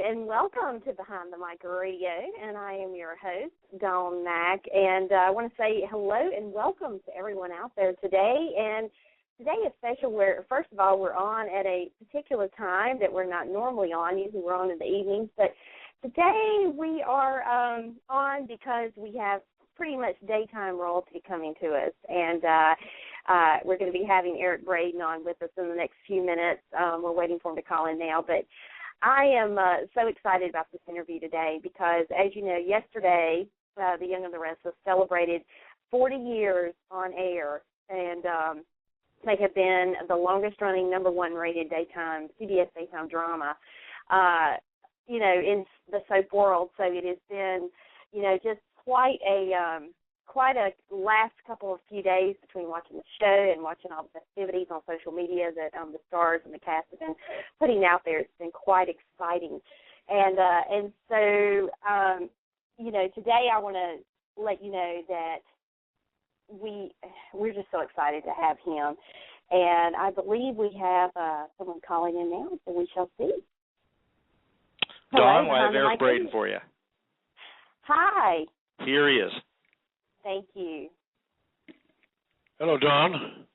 and welcome to Behind the Mic Radio, and I am your host, Dawn Mack, and I want to say hello and welcome to everyone out there today, and today is special where, first of all, we're on at a particular time that we're not normally on. Usually we're on in the evenings, but today we are on because we have pretty much daytime royalty coming to us, and we're going to be having Eric Braeden on with us in the next few minutes. We're waiting for him to call in now, but I am so excited about this interview today because, as you know, yesterday, the Young and the Restless celebrated 40 years on air, and they have been the longest-running #1 rated CBS daytime drama, in the soap world. So it has been, just quite a last couple of few days between watching the show and watching all the festivities on social media that the stars and the cast have been putting out there. It's been quite exciting. And so, today I want to let you know that we're just so excited to have him. And I believe we have someone calling in now, so we shall see. Dawn, I have Eric Braeden for you. Hi. Here he is. Thank you. Hello, Dawn.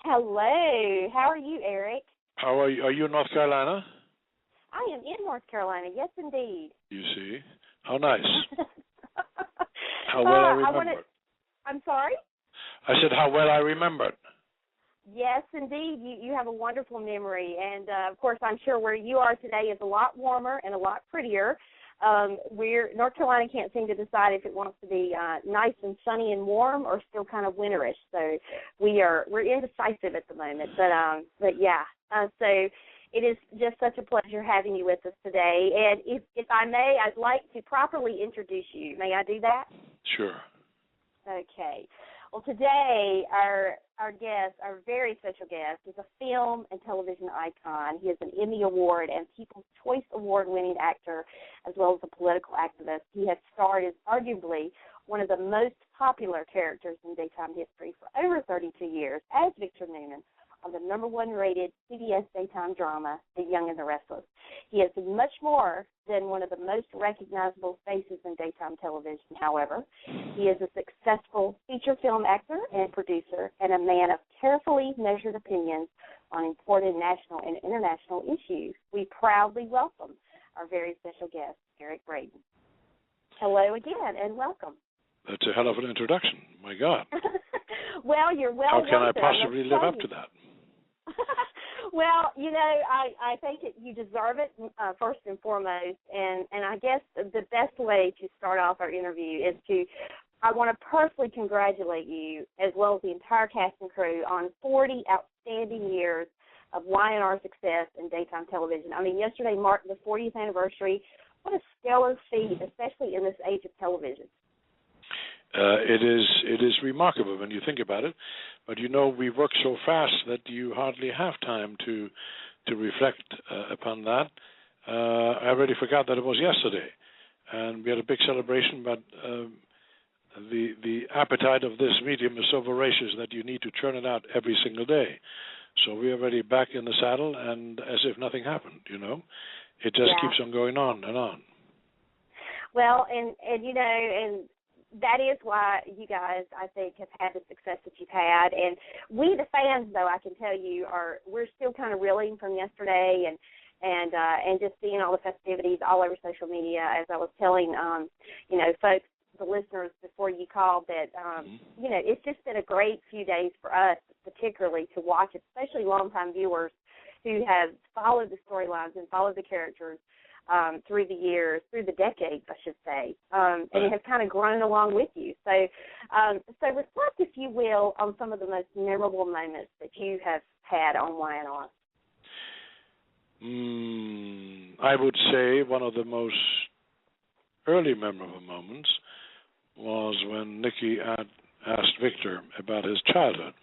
Hello. How are you, Eric? How are you? Are you in North Carolina? I am in North Carolina. Yes, indeed. You see. How nice. How well I remembered. I'm sorry? I said how well I remembered. Yes, indeed. You have a wonderful memory. And, of course, I'm sure where you are today is a lot warmer and a lot prettier. North Carolina can't seem to decide if it wants to be nice and sunny and warm or still kind of winterish. So we're indecisive at the moment. But yeah. So it is just such a pleasure having you with us today. And if I may, I'd like to properly introduce you. May I do that? Sure. Okay. Well, today our guest, our very special guest, is a film and television icon. He is an Emmy Award and People's Choice Award-winning actor, as well as a political activist. He has starred as arguably one of the most popular characters in daytime history for over 32 years as Victor Newman on the #1 rated CBS daytime drama, The Young and the Restless. He is much more than one of the most recognizable faces in daytime television, however. He is a successful feature film actor and producer and a man of carefully measured opinions on important national and international issues. We proudly welcome our very special guest, Eric Braeden. Hello again, and welcome. That's a hell of an introduction. My God. Well, you're well How can I welcome. possibly live up to that? Well, I think you deserve it, first and foremost, and I guess the best way to start off our interview is I want to personally congratulate you, as well as the entire cast and crew, on 40 outstanding years of Y&R success in daytime television. I mean, yesterday marked the 40th anniversary. What a stellar feat, especially in this age of television. It is remarkable when you think about it, but we work so fast that you hardly have time to reflect upon that. I already forgot that it was yesterday, and we had a big celebration, but the appetite of this medium is so voracious that you need to churn it out every single day. So we're already back in the saddle, and as if nothing happened, It just keeps on going on and on. Well, and that is why you guys, I think, have had the success that you've had. And we, the fans, though, I can tell you, we're still kind of reeling from yesterday and just seeing all the festivities all over social media. As I was telling, folks, the listeners before you called, that, it's just been a great few days for us, particularly to watch, especially longtime viewers who have followed the storylines and followed the characters through the years, through the decades, I should say, and it has kind of grown along with you. So reflect, if you will, on some of the most memorable moments that you have had on Y&R. I would say one of the most early memorable moments was when Nikki asked Victor about his childhood,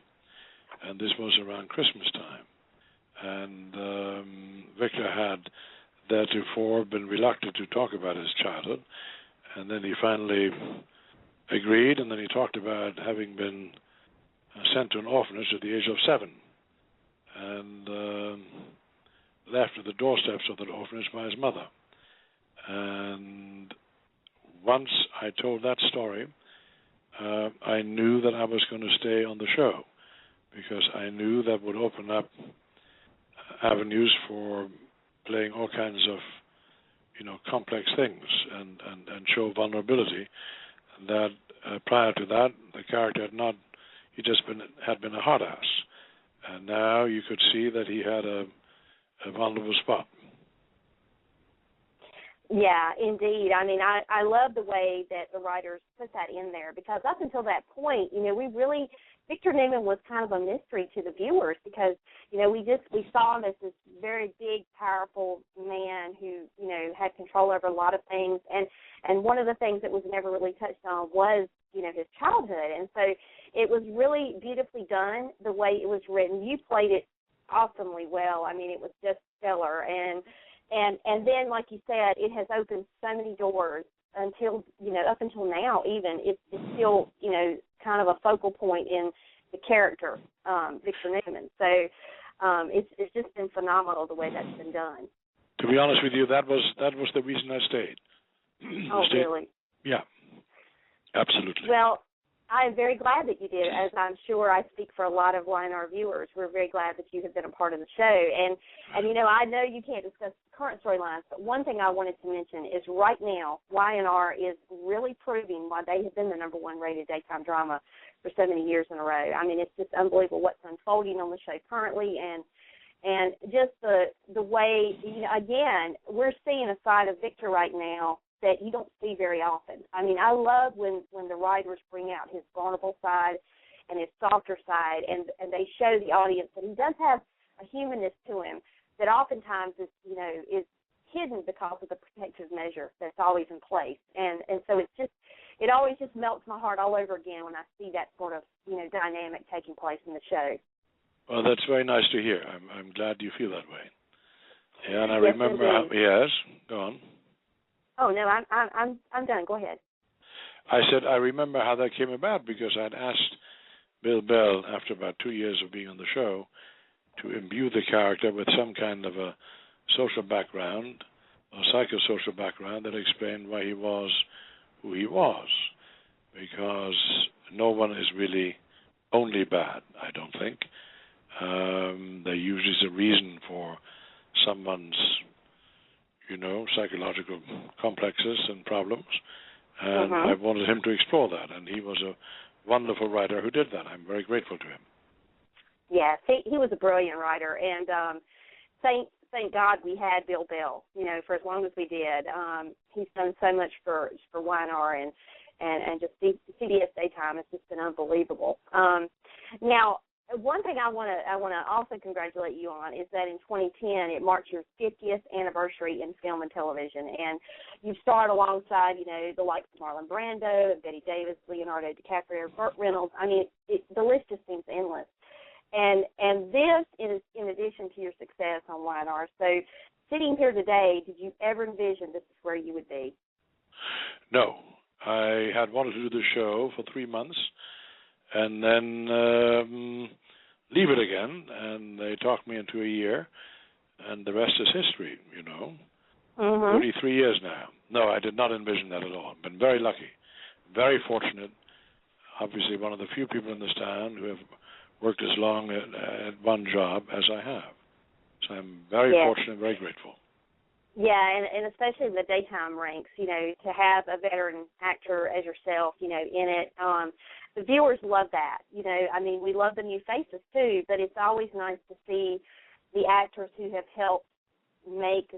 and this was around Christmas time. And Victor had theretofore been reluctant to talk about his childhood, and then he finally agreed, and then he talked about having been sent to an orphanage at the age of 7, and left at the doorsteps of that orphanage by his mother. And once I told that story, I knew that I was going to stay on the show, because I knew that would open up avenues for playing all kinds of, complex things and show vulnerability. That prior to that, the character had been a hard ass, and now you could see that he had a vulnerable spot. Yeah, indeed. I mean, I love the way that the writers put that in there, because up until that point, Victor Newman was kind of a mystery to the viewers, because, we saw him as this very big, powerful man who, had control over a lot of things. And one of the things that was never really touched on was, his childhood. And so it was really beautifully done the way it was written. You played it awesomely well. I mean, it was just stellar. And then, like you said, it has opened so many doors until, up until now even. It's still, kind of a focal point in the character, Victor Newman. So it's just been phenomenal the way that's been done. To be honest with you, that was the reason I stayed. Oh, really? Yeah, absolutely. Well, I'm very glad that you did, as I'm sure I speak for a lot of Y&R viewers. We're very glad that you have been a part of the show. And I know you can't discuss current storylines, but one thing I wanted to mention is right now, Y&R is really proving why they have been the number one rated daytime drama for so many years in a row. I mean, it's just unbelievable what's unfolding on the show currently, and just the way, again, we're seeing a side of Victor right now that you don't see very often. I mean, I love when the writers bring out his vulnerable side and his softer side, and they show the audience that he does have a humanness to him that oftentimes is hidden because of the protective measure that's always in place. And so it always just melts my heart all over again when I see that sort of, dynamic taking place in the show. Well, that's very nice to hear. I'm glad you feel that way. Yeah, and I yes, remember indeed. Go on. Oh no, I'm done. Go ahead. I said I remember how that came about, because I'd asked Bill Bell, after about 2 years of being on the show, to imbue the character with some kind of a social background or psychosocial background that explained why he was who he was, because no one is really only bad, I don't think. There usually is a reason for someone's psychological complexes and problems, and I wanted him to explore that, and he was a wonderful writer who did that. I'm very grateful to him. Yes, he was a brilliant writer, and thank God we had Bill Bell, for as long as we did. He's done so much for Y&R and just CBS Daytime. It's just been unbelievable. Now, one thing I want to also congratulate you on is that in 2010 it marked your 50th anniversary in film and television, and you've starred alongside the likes of Marlon Brando and Bette Davis, Leonardo DiCaprio, Burt Reynolds. I mean, the list just seems endless. And this is in addition to your success on Y&R. So sitting here today, did you ever envision this is where you would be? No. I had wanted to do the show for 3 months and then leave it again, and they talked me into a year, and the rest is history, 33 years now. No, I did not envision that at all. I've been very lucky, very fortunate, obviously one of the few people in this town who have worked as long at one job as I have. So I'm very fortunate, very grateful. Yeah, and especially in the daytime ranks, to have a veteran actor as yourself, in it. The viewers love that. I mean, we love the new faces too, but it's always nice to see the actors who have helped make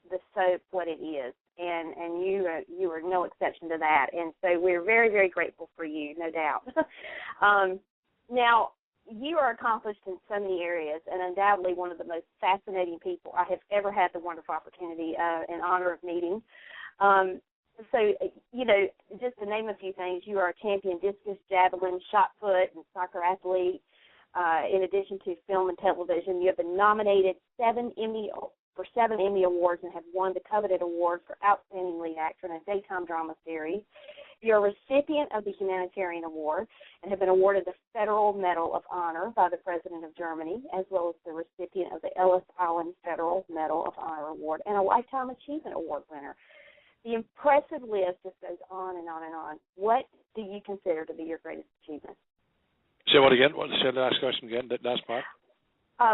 the soap what it is. And you are no exception to that. And so we're very, very grateful for you, no doubt. Now, you are accomplished in so many areas, and undoubtedly one of the most fascinating people I have ever had the wonderful opportunity and honor of meeting. So, just to name a few things, you are a champion discus, javelin, shot put, and soccer athlete. In addition to film and television, you have been nominated for 7 Emmy Awards and have won the coveted award for Outstanding Lead Actor in a Daytime Drama Series. You're a recipient of the Humanitarian Award and have been awarded the Federal Medal of Honor by the President of Germany, as well as the recipient of the Ellis Island Federal Medal of Honor Award and a Lifetime Achievement Award winner. The impressive list just goes on and on and on. What do you consider to be your greatest achievement? Say what again? Say the last question again, that last part.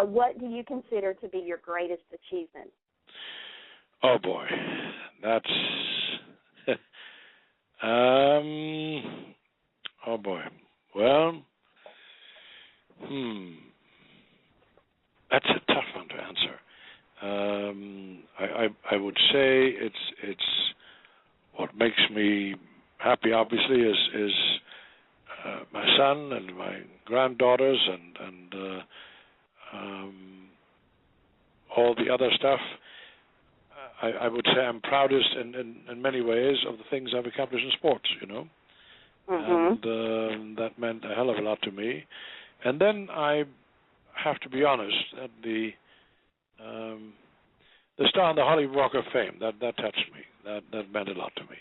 What do you consider to be your greatest achievement? Oh, boy. That's... oh, boy. Well, that's a tough one to answer. I would say it's what makes me happy. Obviously, is my son and my granddaughters and all the other stuff. I would say I'm proudest in many ways of the things I've accomplished in sports. Mm-hmm. And that meant a hell of a lot to me. And then I have to be honest that the star on the Hollywood Walk of Fame that touched me. That meant a lot to me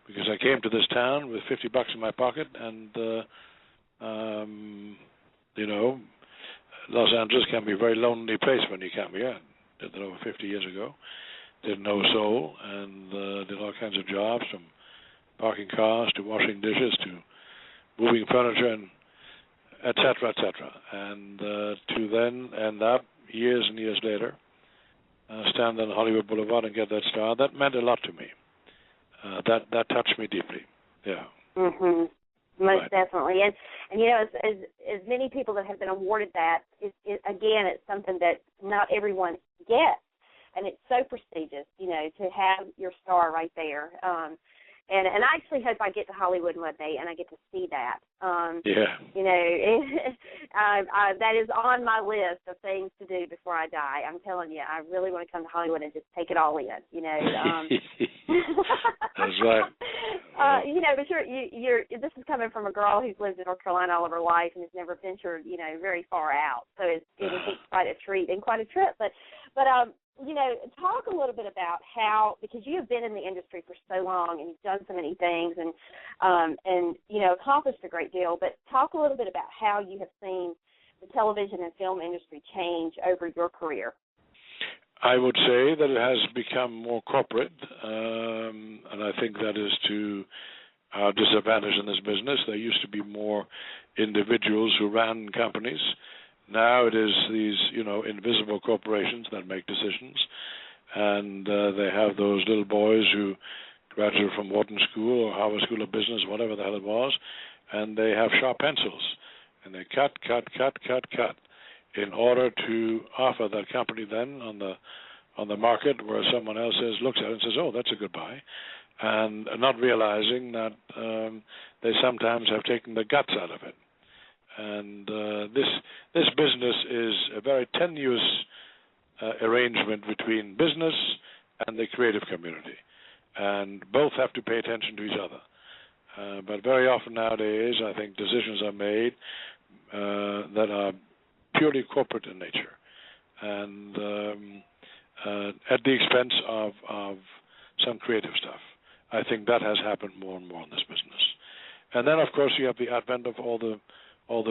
because I came to this town with $50 in my pocket, and Los Angeles can be a very lonely place when you come here. Did that over 50 years ago. Didn't know a soul, and did all kinds of jobs, from parking cars to washing dishes to moving furniture, and et cetera, et cetera. And to then end up years and years later, stand on Hollywood Boulevard and get that star, that meant a lot to me. That touched me deeply. Yeah. Mhm. Most Right. definitely, and as many people that have been awarded that, again, it's something that not everyone gets, and it's so prestigious, to have your star right there. And I actually hope I get to Hollywood one day and I get to see that. Yeah. That is on my list of things to do before I die. I'm telling you, I really want to come to Hollywood and just take it all in. That's right. But this is coming from a girl who's lived in North Carolina all of her life and has never ventured, very far out. So it would be quite a treat and quite a trip. But talk a little bit about how, because you have been in the industry for so long and you've done so many things and accomplished a great deal, but talk a little bit about how you have seen the television and film industry change over your career. I would say that it has become more corporate, and I think that is to our disadvantage in this business. There used to be more individuals who ran companies. Now it is these, invisible corporations that make decisions, and they have those little boys who graduated from Wharton School or Harvard School of Business, whatever the hell it was, and they have sharp pencils, and they cut, in order to offer that company then on the market where someone else looks at it and says, oh, that's a good buy, and not realizing that they sometimes have taken the guts out of it. And this business is a very tenuous arrangement between business and the creative community, and both have to pay attention to each other. But very often nowadays, I think decisions are made that are purely corporate in nature, and at the expense of some creative stuff. I think that has happened more and more in this business. And then, of course, you have the advent of all the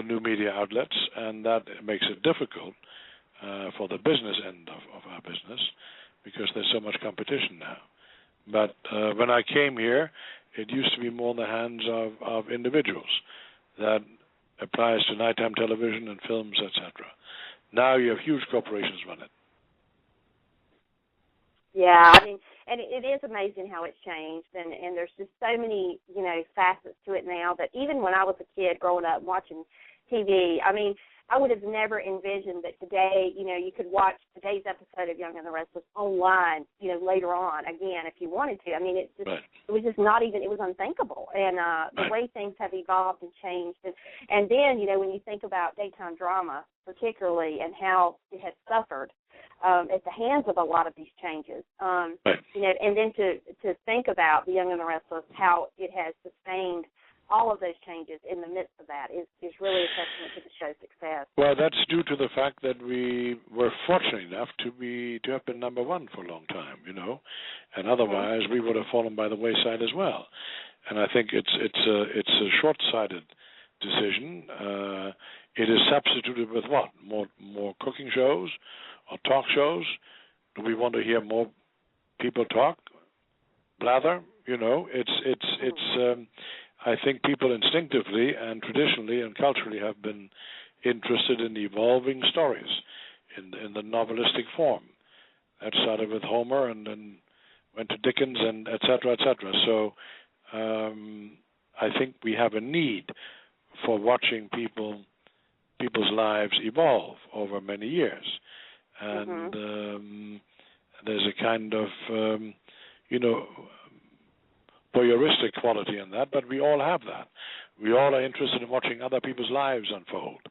new media outlets, and that makes it difficult for the business end of our business because there's so much competition now. But when I came here, it used to be more in the hands of individuals. That applies to nighttime television and films, etc. Now you have huge corporations run it. Yeah, and it is amazing how it's changed, and there's just so many, facets to it now that even when I was a kid growing up watching TV, I would have never envisioned that today, you could watch today's episode of Young and the Restless online, later on, again, if you wanted to. It's just, right. It was just not even, it was uncthinkable. And the way things have evolved and changed. And then, when you think about daytime drama, particularly, and how it has suffered at the hands of a lot of these changes, right. And then to think about the Young and the Restless, how it has sustained all of those changes in the midst of that is really a testament to the show's success. Well, that's due to the fact that we were fortunate enough to have been number one for a long time, and otherwise we would have fallen by the wayside as well. And I think it's a short-sighted decision. It is substituted with what? More cooking shows or talk shows? Do we want to hear more people talk? blather. I think people instinctively and traditionally and culturally have been interested in evolving stories in the novelistic form. That started with Homer and then went to Dickens and et cetera, et cetera. So I think we have a need for watching people's lives evolve over many years. And there's a kind of, voyeuristic quality in that, but we all have that. We all are interested in watching other people's lives unfold.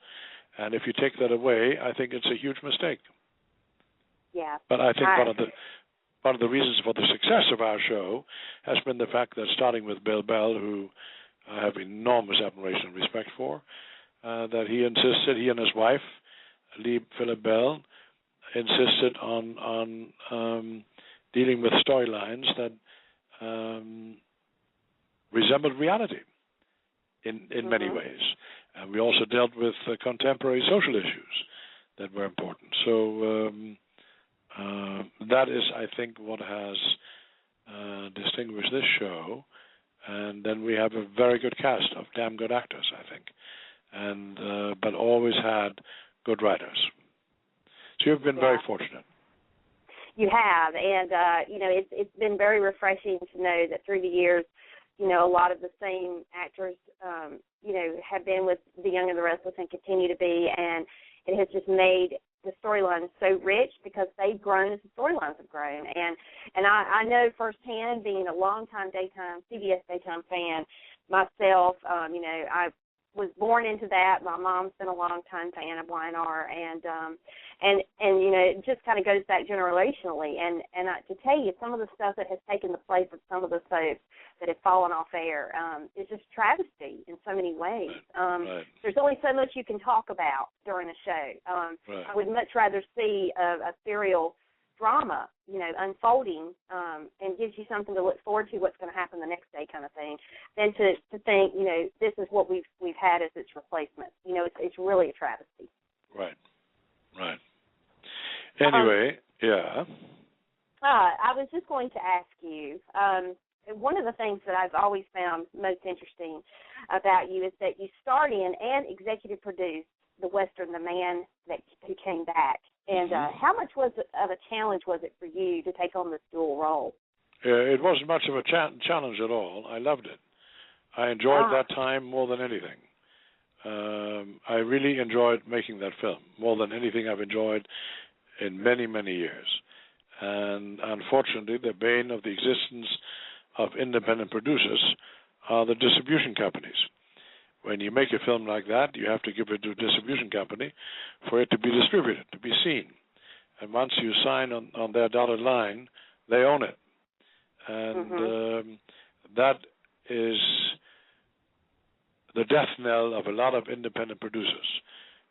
And if you take that away, I think it's a huge mistake. Yeah. But I think one of the reasons for the success of our show has been the fact that, starting with Bill Bell, who I have enormous admiration and respect for, that he and his wife, Lee Philip Bell, insisted on dealing with storylines that resembled reality in many ways. And we also dealt with contemporary social issues that were important. So that is, I think, what has distinguished this show. And then we have a very good cast of damn good actors, I think, and but always had good writers. So you've been very fortunate. You have, and it's been very refreshing to know that through the years, a lot of the same actors, have been with The Young and the Restless and continue to be, and it has just made the storylines so rich because they've grown as the storylines have grown. And I know firsthand, being a longtime CBS daytime fan myself, I was born into that. My mom's been a longtime fan of YNR, and it just kind of goes back generationally. And to tell you, some of the stuff that has taken the place of some of the soaps that have fallen off air is just travesty in so many ways. Right. There's only so much you can talk about during a show. Right. I would much rather see a serial drama, unfolding, and gives you something to look forward to, what's going to happen the next day, kind of thing, than to think, this is what we've had as its replacement. It's really a travesty. Right. Anyway, yeah. I was just going to ask you. One of the things that I've always found most interesting about you is that you starred in and executive produced the Western The Man Who Came Back. And how much of a challenge was it for you to take on this dual role? It wasn't much of a challenge at all. I loved it. I enjoyed that time more than anything. I really enjoyed making that film, more than anything I've enjoyed in many, many years. And unfortunately, the bane of the existence of independent producers are the distribution companies. When you make a film like that, you have to give it to a distribution company for it to be distributed, to be seen. And once you sign on their dotted line, they own it. And that is the death knell of a lot of independent producers,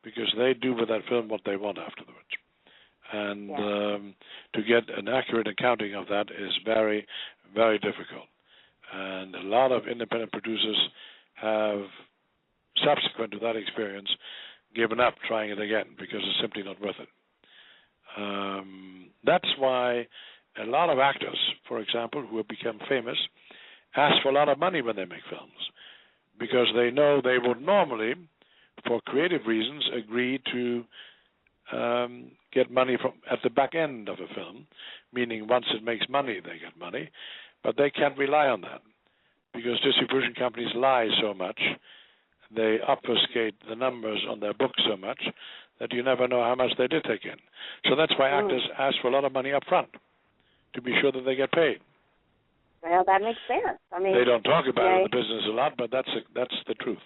because they do with that film what they want afterwards. And to get an accurate accounting of that is very, very difficult. And a lot of independent producers have, subsequent to that experience, given up trying it again because it's simply not worth it. That's why a lot of actors, for example, who have become famous, ask for a lot of money when they make films, because they know they would normally, for creative reasons, agree to get money from at the back end of a film, meaning once it makes money, they get money, but they can't rely on that because distribution companies lie so much, they obfuscate the numbers on their books so much that you never know how much they did take in. So that's why actors ask for a lot of money up front to be sure that they get paid. Well, that makes sense. I mean, they don't talk about it in the business a lot, but that's the truth.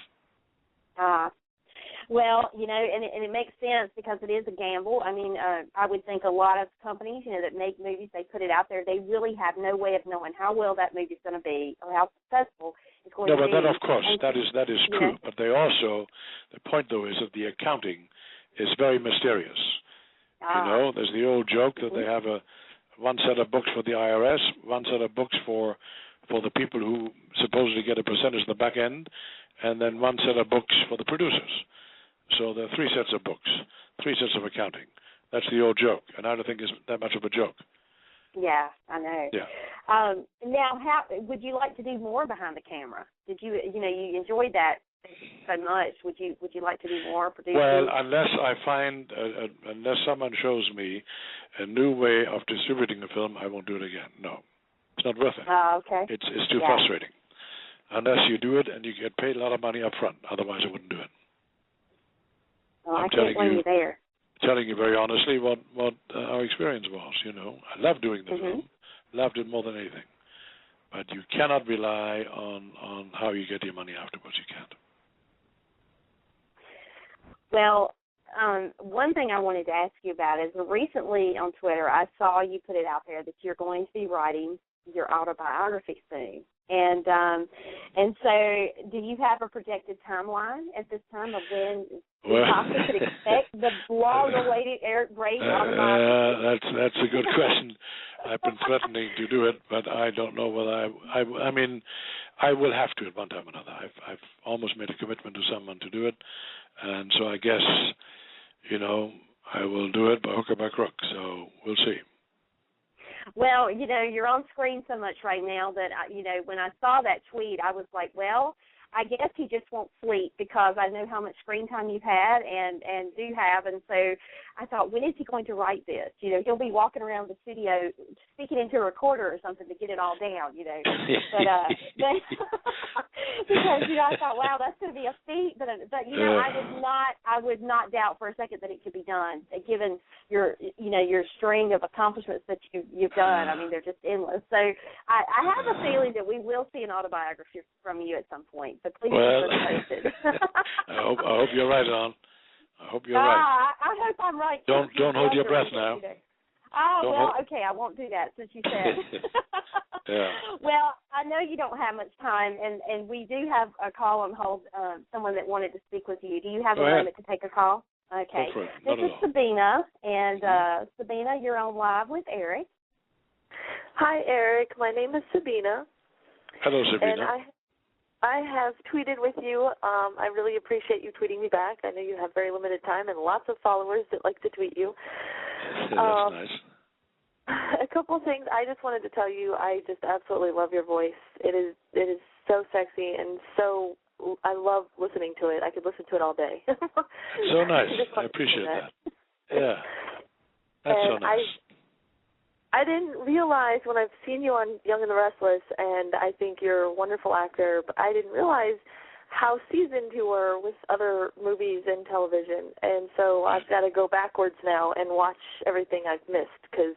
Well, and it makes sense because it is a gamble. I mean, I would think a lot of companies, that make movies, they put it out there, they really have no way of knowing how well that movie's going to be or how successful it's going to be. No, but that, of course, that is true. But they also, the point, though, is that the accounting is very mysterious. There's the old joke that they have one set of books for the IRS, one set of books for the people who supposedly get a percentage of the back end, and then one set of books for the producers. So there are three sets of books, three sets of accounting. That's the old joke, and I don't think it's that much of a joke. Yeah, I know. Yeah. Now, how would you like to do more behind the camera? Did you you enjoyed that so much? Would you like to do more producing? Well, unless I find, unless someone shows me a new way of distributing a film, I won't do it again. No, it's not worth it. Oh, okay. It's too frustrating. Unless you do it and you get paid a lot of money up front. Otherwise, I wouldn't do it. Well, I can't blame you there. Telling you very honestly what our experience was. I loved doing the film, loved it more than anything. But you cannot rely on how you get your money afterwards. You can't. Well, one thing I wanted to ask you about is recently on Twitter I saw you put it out there that you're going to be writing your autobiography soon. And so do you have a projected timeline at this time of when we possibly could expect the long-awaited Eric Braeden autobiography? That's a good question. I've been threatening to do it, but I don't know whether I mean, I will have to at one time or another. I've almost made a commitment to someone to do it, and so I guess, I will do it by hook or by crook. So we'll see. Well, you're on screen so much right now that, when I saw that tweet, I was like, well, I guess he just won't sleep because I know how much screen time you've had and do have. And so I thought, when is he going to write this? He'll be walking around the studio speaking into a recorder or something to get it all down, But because, I thought, wow, that's going to be a feat. But I would not doubt for a second that it could be done, given your string of accomplishments that you've done. I mean, they're just endless. So I have a feeling that we will see an autobiography from you at some point. But please keep us posted. I hope you're right, on. I hope you're right. I hope I'm right. Don't hold your breath now. Okay, I won't do that since you said. Yeah. Well, I know you don't have much time, and we do have a call on hold, someone that wanted to speak with you. Do you have a moment to take a call? Okay. Go for it. This is Sabina, and Sabina, you're on live with Eric. Hi, Eric. My name is Sabina. Hello, Sabina. And I have tweeted with you. I really appreciate you tweeting me back. I know you have very limited time and lots of followers that like to tweet you. That's nice. A couple of things. I just wanted to tell you I just absolutely love your voice. It is so sexy and so I love listening to it. I could listen to it all day. So nice. I appreciate that. Yeah. That's so nice. I didn't realize when I've seen you on Young and the Restless, and I think you're a wonderful actor, but I didn't realize how seasoned you were with other movies and television. And so I've got to go backwards now and watch everything I've missed because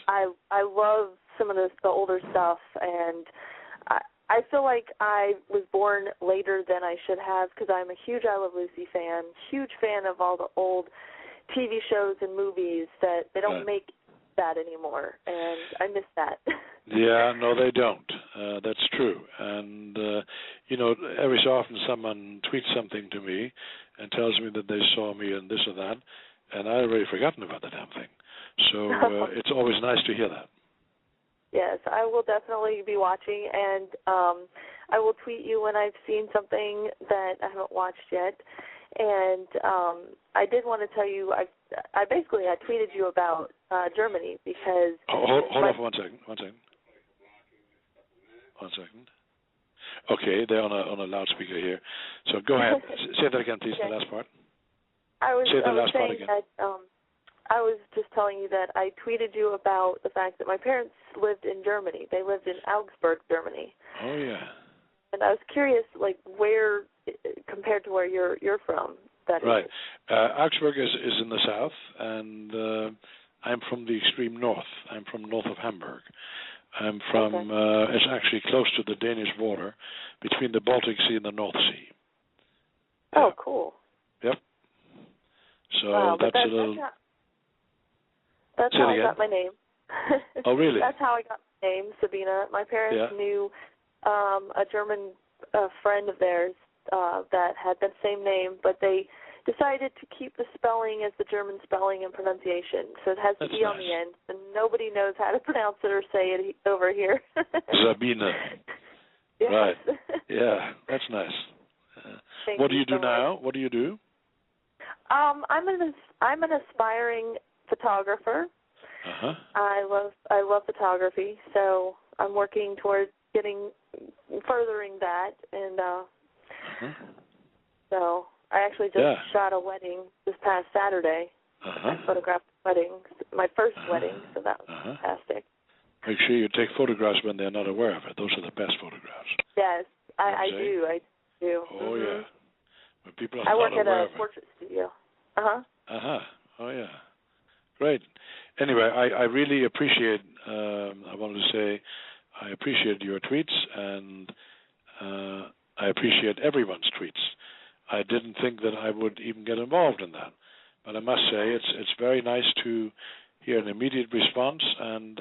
I love some of the older stuff, and I feel like I was born later than I should have because I'm a huge I Love Lucy fan, huge fan of all the old TV shows and movies that they don't make that anymore, and I miss that. Yeah, no, they don't. That's true. And, every so often someone tweets something to me and tells me that they saw me in this or that, and I've already forgotten about the damn thing. So it's always nice to hear that. Yes, I will definitely be watching, and I will tweet you when I've seen something that I haven't watched yet. And I did want to tell you, I tweeted you about Germany because... Hold on one second. Okay, they're on a loudspeaker here. So go ahead. Say that again, please, the last part. Say the last part again. I was just telling you that I tweeted you about the fact that my parents lived in Germany. They lived in Augsburg, Germany. Oh, yeah. And I was curious, where, compared to where you're from, that right. is. Augsburg is in the south, and I'm from the extreme north. I'm from north of Hamburg. I'm from, it's actually close to the Danish border, between the Baltic Sea and the North Sea. Oh, cool. Yep. So that's a little... That's how I got my name. Oh, really? That's how I got my name, Sabina. My parents knew a German friend of theirs that had the same name, but they decided to keep the spelling as the German spelling and pronunciation. So it has to be on the end, and nobody knows how to pronounce it or say it over here. Sabina. Yes. Right. Yeah, that's nice. What do you do now? What do you do? I'm an aspiring photographer, I love photography, so I'm working towards furthering that, and so I actually just shot a wedding this past Saturday. I photographed the wedding, my first wedding, so that was fantastic. Make sure you take photographs when they're not aware of it. Those are the best photographs. Yes, I do. Oh, yeah. When people are I work not aware at a portrait studio. Oh, yeah. Great. Anyway, I really appreciate, I wanted to say, I appreciate your tweets, and I appreciate everyone's tweets. I didn't think that I would even get involved in that. But I must say, it's very nice to hear an immediate response, and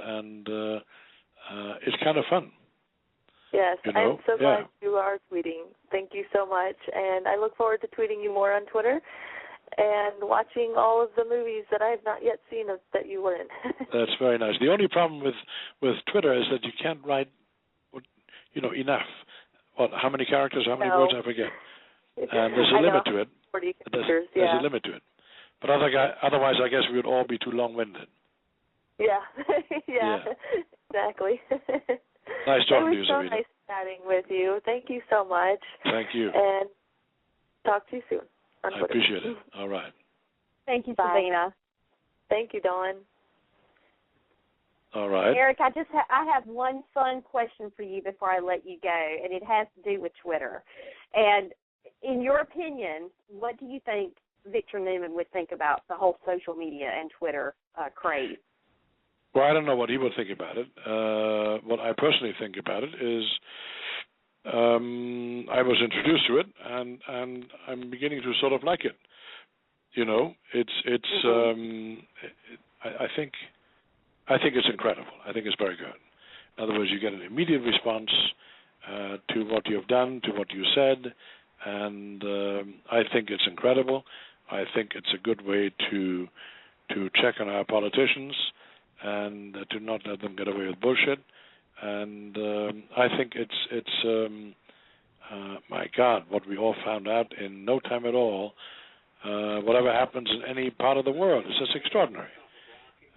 it's kind of fun. Yes, you know? I'm so glad you are tweeting. Thank you so much, and I look forward to tweeting you more on Twitter and watching all of the movies that I have not yet seen that you were in. That's very nice. The only problem with Twitter is that you can't write, enough. How many characters, how many words, I forget. And there's a limit to it. 40 characters, there's a limit to it. But otherwise, I guess we would all be too long-winded. Yeah. yeah, exactly. Nice talking to you, It was so nice chatting with you. Thank you so much. Thank you. And talk to you soon. I appreciate it. All right. Thank you, Bye. Sabina. Thank you, Dawn. All right. Eric, I have one fun question for you before I let you go, and it has to do with Twitter. And in your opinion, what do you think Victor Newman would think about the whole social media and Twitter craze? Well, I don't know what he would think about it. What I personally think about it is I was introduced to it, and I'm beginning to sort of like it. I think it's incredible. I think it's very good. In other words, you get an immediate response to what you have done, to what you said, and I think it's incredible. I think it's a good way to check on our politicians and to not let them get away with bullshit. And I think it's my God, what we all found out in no time at all. Whatever happens in any part of the world is just extraordinary.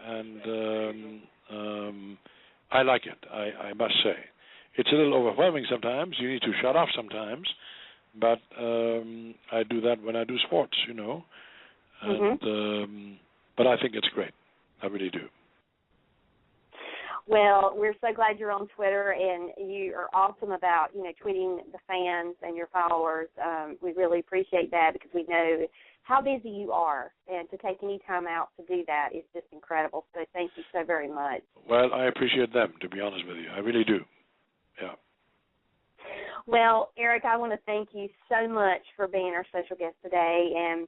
And I like it, I must say. It's a little overwhelming sometimes. You need to shut off sometimes. But I do that when I do sports, And, but I think it's great. I really do. Well, we're so glad you're on Twitter, and you are awesome about, tweeting the fans and your followers. We really appreciate that because we know how busy you are, and to take any time out to do that is just incredible. So thank you so very much. Well, I appreciate them, to be honest with you. I really do. Yeah. Well, Eric, I want to thank you so much for being our special guest today. And,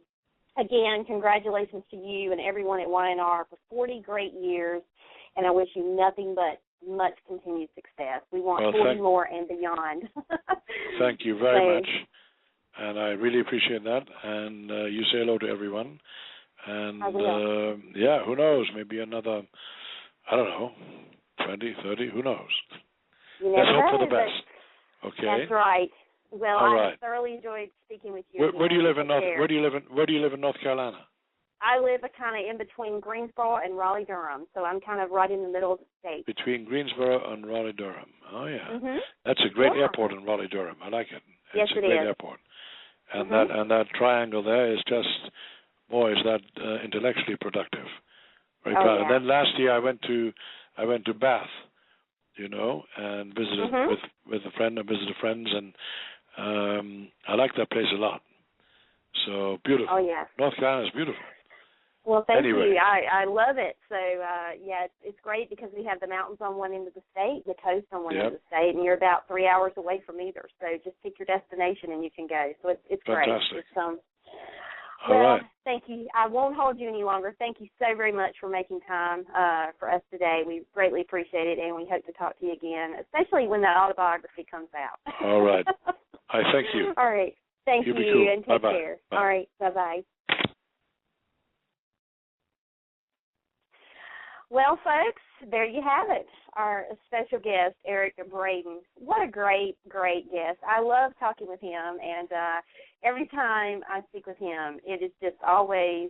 again, congratulations to you and everyone at Y&R for 40 great years. And I wish you nothing but much continued success. We want 40 more and beyond. Thank you very much. And I really appreciate that. And you say hello to everyone. And, I will. who knows, maybe another, 20, 30, who knows. Let's hope for the best. Okay. That's right. Well, All I right. thoroughly enjoyed speaking with you. Where do you live in Where do you live in North Carolina? I live kind of in between Greensboro and Raleigh-Durham, so I'm kind of right in the middle of the state. Between Greensboro and Raleigh-Durham. Oh yeah, Mm-hmm. That's a great airport in Raleigh-Durham. I like it. Yes, it's a great is. airport, and that triangle there is just, boy, is that intellectually productive. Very proud. Yeah. And then last year I went to Bath, and visited with a friend. I visited friends, and I like that place a lot. So beautiful. Oh yeah. North Carolina is beautiful. Well, thank Anyway. you. I love it. So, it's great because we have the mountains on one end of the state, the coast on one end of the state, and you're about 3 hours away from either. So just pick your destination and you can go. So it's great. Fantastic. Well, All right. thank you. I won't hold you any longer. Thank you so very much for making time for us today. We greatly appreciate it, and we hope to talk to you again, especially when that autobiography comes out. All right. I thank you. All right. Thank you, Cool. and take Bye-bye. care. Bye. All right. Bye-bye. Well, folks, there you have it, our special guest, Eric Braeden. What a great, great guest. I love talking with him, and every time I speak with him, it is just always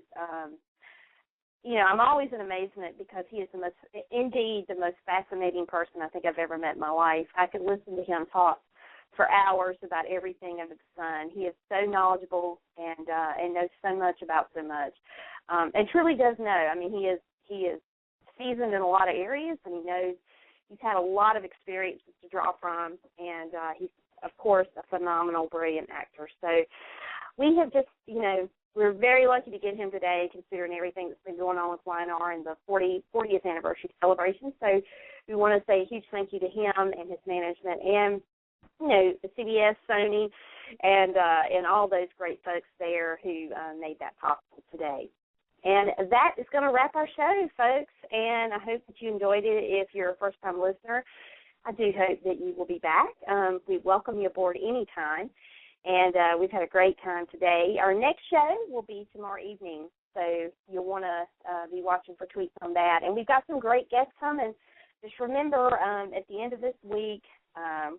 I'm always in amazement because he is indeed the most fascinating person I think I've ever met in my life. I could listen to him talk for hours about everything under the sun. He is so knowledgeable and knows so much about so much, and truly does know. I mean, he is seasoned in a lot of areas, and he knows he's had a lot of experiences to draw from, and he's, of course, a phenomenal, brilliant actor. So we have just, we're very lucky to get him today, considering everything that's been going on with Y&R and the 40th anniversary celebration. So we want to say a huge thank you to him and his management and, the CBS, Sony, and all those great folks there who made that possible today. And that is going to wrap our show, folks, and I hope that you enjoyed it. If you're a first-time listener, I do hope that you will be back. We welcome you aboard anytime. And we've had a great time today. Our next show will be tomorrow evening, so you'll want to be watching for tweets on that. And we've got some great guests coming. Just remember, at the end of this week,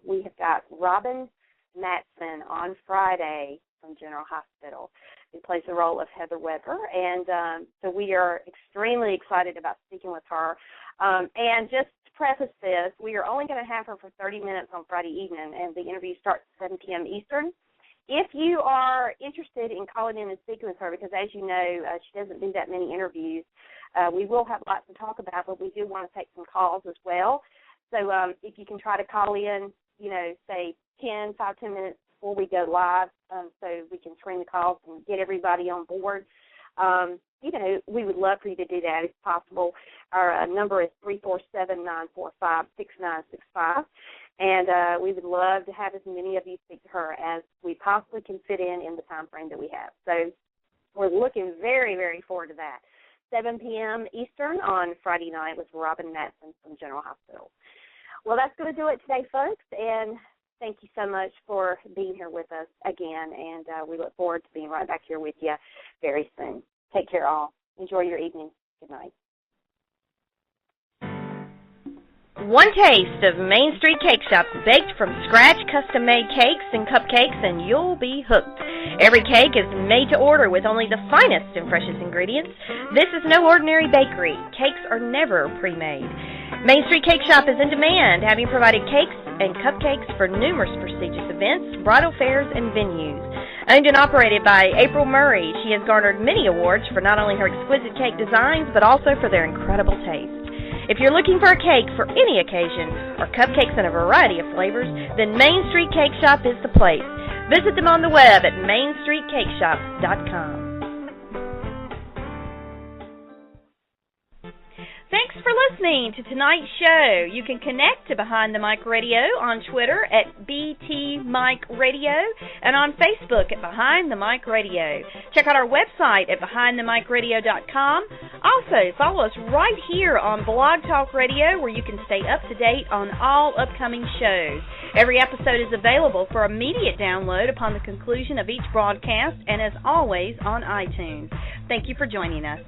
we have got Robin Matson on Friday from General Hospital, who plays the role of Heather Weber. And so we are extremely excited about speaking with her. And just to preface this, we are only going to have her for 30 minutes on Friday evening, and the interview starts at 7 p.m. Eastern. If you are interested in calling in and speaking with her, because as you know, she doesn't do that many interviews, we will have lots to talk about, but we do want to take some calls as well. So if you can try to call in, say 5-10 minutes before we go live, so we can screen the calls and get everybody on board. We would love for you to do that if possible. Our number is 347-945-6965. And we would love to have as many of you speak to her as we possibly can fit in the time frame that we have. So we're looking very, very forward to that. 7 p.m. Eastern on Friday night with Robin Matson from General Hospital. Well, that's going to do it today, folks, and thank you so much for being here with us again, and we look forward to being right back here with you very soon. Take care, all. Enjoy your evening. Good night. One taste of Main Street Cake Shop's baked from scratch custom-made cakes and cupcakes and you'll be hooked. Every cake is made to order with only the finest and freshest ingredients. This is no ordinary bakery. Cakes are never pre-made. Main Street Cake Shop is in demand, having provided cakes and cupcakes for numerous prestigious events, bridal fairs, and venues. Owned and operated by April Murray, she has garnered many awards for not only her exquisite cake designs, but also for their incredible taste. If you're looking for a cake for any occasion or cupcakes in a variety of flavors, then Main Street Cake Shop is the place. Visit them on the web at mainstreetcakeshop.com. Thanks for listening to tonight's show. You can connect to Behind the Mic Radio on Twitter at BT Mic Radio and on Facebook at Behind the Mic Radio. Check out our website at BehindTheMicRadio.com. Also, follow us right here on Blog Talk Radio, where you can stay up to date on all upcoming shows. Every episode is available for immediate download upon the conclusion of each broadcast and, as always, on iTunes. Thank you for joining us.